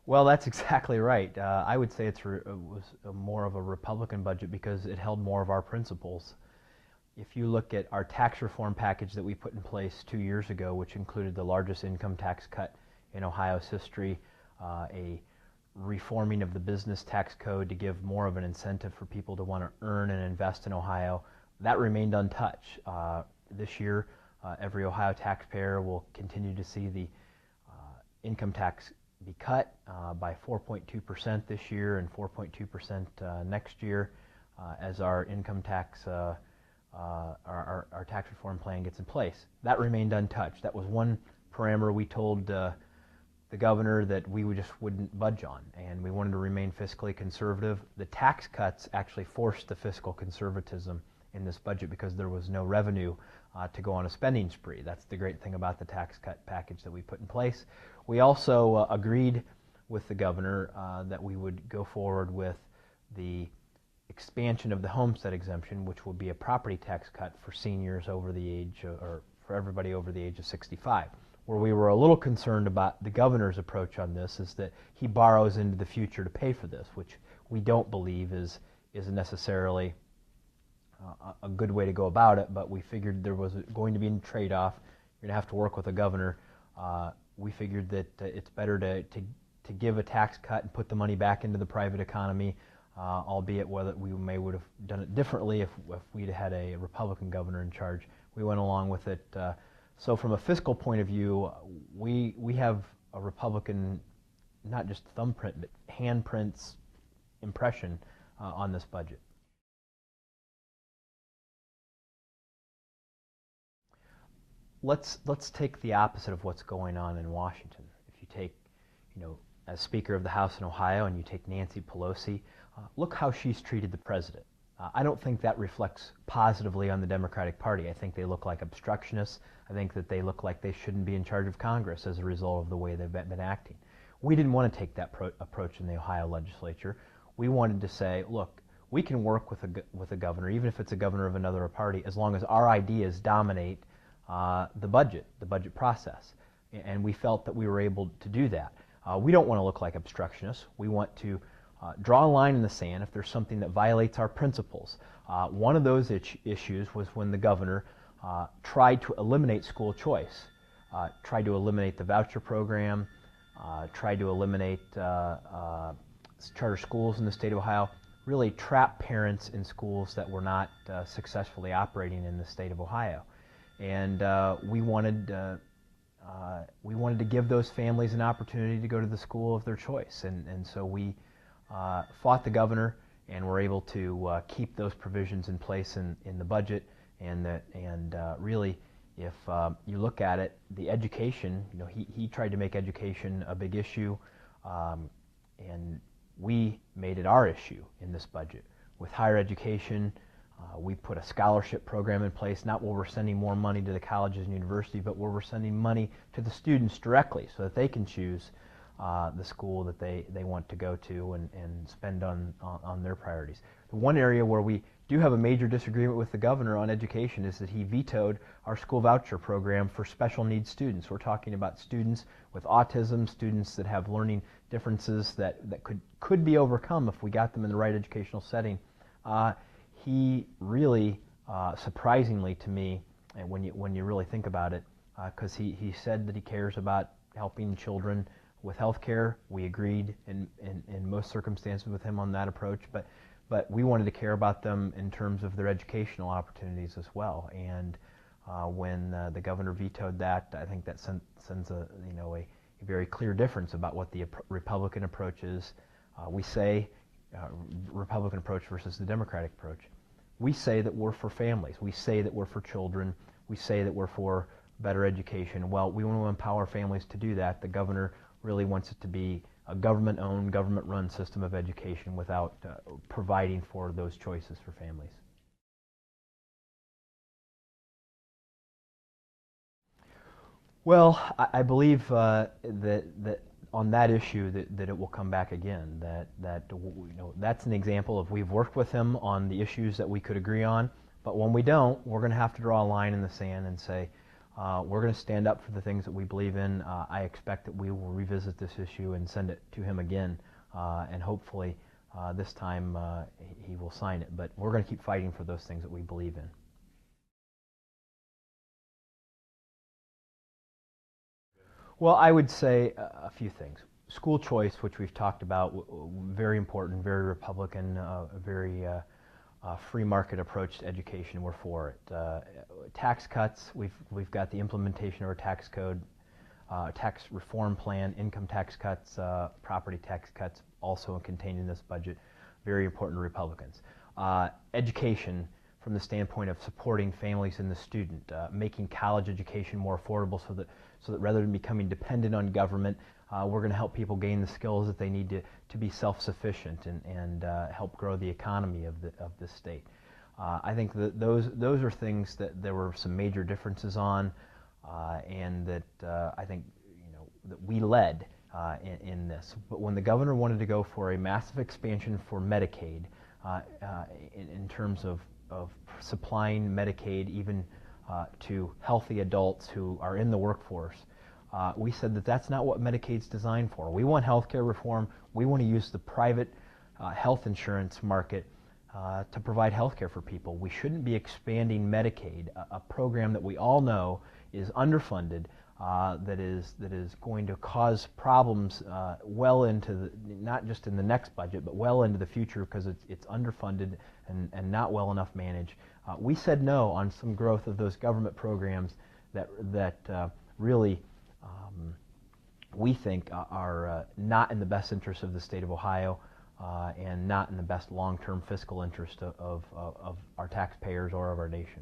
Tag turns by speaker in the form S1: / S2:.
S1: Well, that's exactly right. I would say it was more of a Republican budget because it held more of our principles. If you look at our tax reform package that we put in place 2 years ago, which included the largest income tax cut in Ohio's history, a reforming of the business tax code to give more of an incentive for people to want to earn and invest in Ohio, that remained untouched. This year, every Ohio taxpayer will continue to see the income tax be cut by 4.2% this year and 4.2% next year as our income tax, our tax reform plan gets in place. That remained untouched. That was one parameter we told the governor that we wouldn't budge on, and we wanted to remain fiscally conservative. The tax cuts actually forced the fiscal conservatism in this budget because there was no revenue to go on a spending spree. That's the great thing about the tax cut package that we put in place. We also agreed with the governor that we would go forward with the expansion of the homestead exemption, which will be a property tax cut for seniors over the age, or for everybody over the age of 65. Where we were a little concerned about the governor's approach on this is that he borrows into the future to pay for this, which we don't believe is necessarily a good way to go about it, but we figured there was going to be a trade-off. You're going to have to work with the governor. We figured that it's better to give a tax cut and put the money back into the private economy, albeit whether we would have done it differently if we'd had a Republican governor in charge. We went along with it. So from a fiscal point of view, we have a Republican, not just thumbprint, but handprints impression on this budget. Let's take the opposite of what's going on in Washington. If you take, as Speaker of the House in Ohio, and you take Nancy Pelosi, look how she's treated the president. I don't think that reflects positively on the Democratic Party. I think they look like obstructionists. I think that they look like they shouldn't be in charge of Congress as a result of the way they've been acting. We didn't want to take that approach in the Ohio legislature. We wanted to say, look, we can work with a governor, even if it's a governor of another party, as long as our ideas dominate the budget process. And we felt that we were able to do that. We don't want to look like obstructionists. We want to draw a line in the sand if there's something that violates our principles. One of those issues was when the governor tried to eliminate school choice, tried to eliminate the voucher program, tried to eliminate charter schools in the state of Ohio, really trapped parents in schools that were not successfully operating in the state of Ohio. And we wanted to give those families an opportunity to go to the school of their choice. And so we fought the governor and were able to keep those provisions in place in the budget. And really, if you look at it, the education, he tried to make education a big issue, and we made it our issue in this budget. With higher education, we put a scholarship program in place, not where we're sending more money to the colleges and universities, but where we're sending money to the students directly so that they can choose the school that they want to go to and spend on their priorities. The one area where we do have a major disagreement with the governor on education is that he vetoed our school voucher program for special needs students. We're talking about students with autism, students that have learning differences that could be overcome if we got them in the right educational setting. He really, surprisingly to me, and when you really think about it, because he said that he cares about helping children with health care. We agreed in most circumstances with him on that approach, but we wanted to care about them in terms of their educational opportunities as well. And when the governor vetoed that, I think that sends a very clear difference about what the Republican approach is. We say Republican approach versus the Democratic approach. We say that we're for families. We say that we're for children. We say that we're for better education. Well, we want to empower families to do that. The governor really wants it to be a government-owned, government-run system of education without providing for those choices for families. Well, I believe that on that issue that it will come back again. That's an example of we've worked with him on the issues that we could agree on, but when we don't, we're going to have to draw a line in the sand and say, We're going to stand up for the things that we believe in. I expect that we will revisit this issue and send it to him again, and hopefully this time he will sign it. But we're going to keep fighting for those things that we believe in. Well, I would say a few things. School choice, which we've talked about, very important, very Republican, very free market approach to education. We're for it. Tax cuts, we've got the implementation of our tax code, tax reform plan, income tax cuts, property tax cuts, also contained in this budget. Very important to Republicans. Education, from the standpoint of supporting families and the student, making college education more affordable so that rather than becoming dependent on government, we're going to help people gain the skills that they need to be self-sufficient and help grow the economy of this state. I think that those are things that there were some major differences on, and that I think that we led in this. But when the governor wanted to go for a massive expansion for Medicaid, in terms of supplying Medicaid even to healthy adults who are in the workforce, we said that that's not what Medicaid's designed for. We want health care reform. We want to use the private health insurance market to provide health care for people. We shouldn't be expanding Medicaid, a program that we all know is underfunded, that is going to cause problems well into not just in the next budget, but well into the future because it's underfunded and not well enough managed. We said no on some growth of those government programs that really we think are not in the best interest of the state of Ohio and not in the best long-term fiscal interest of our taxpayers or of our nation.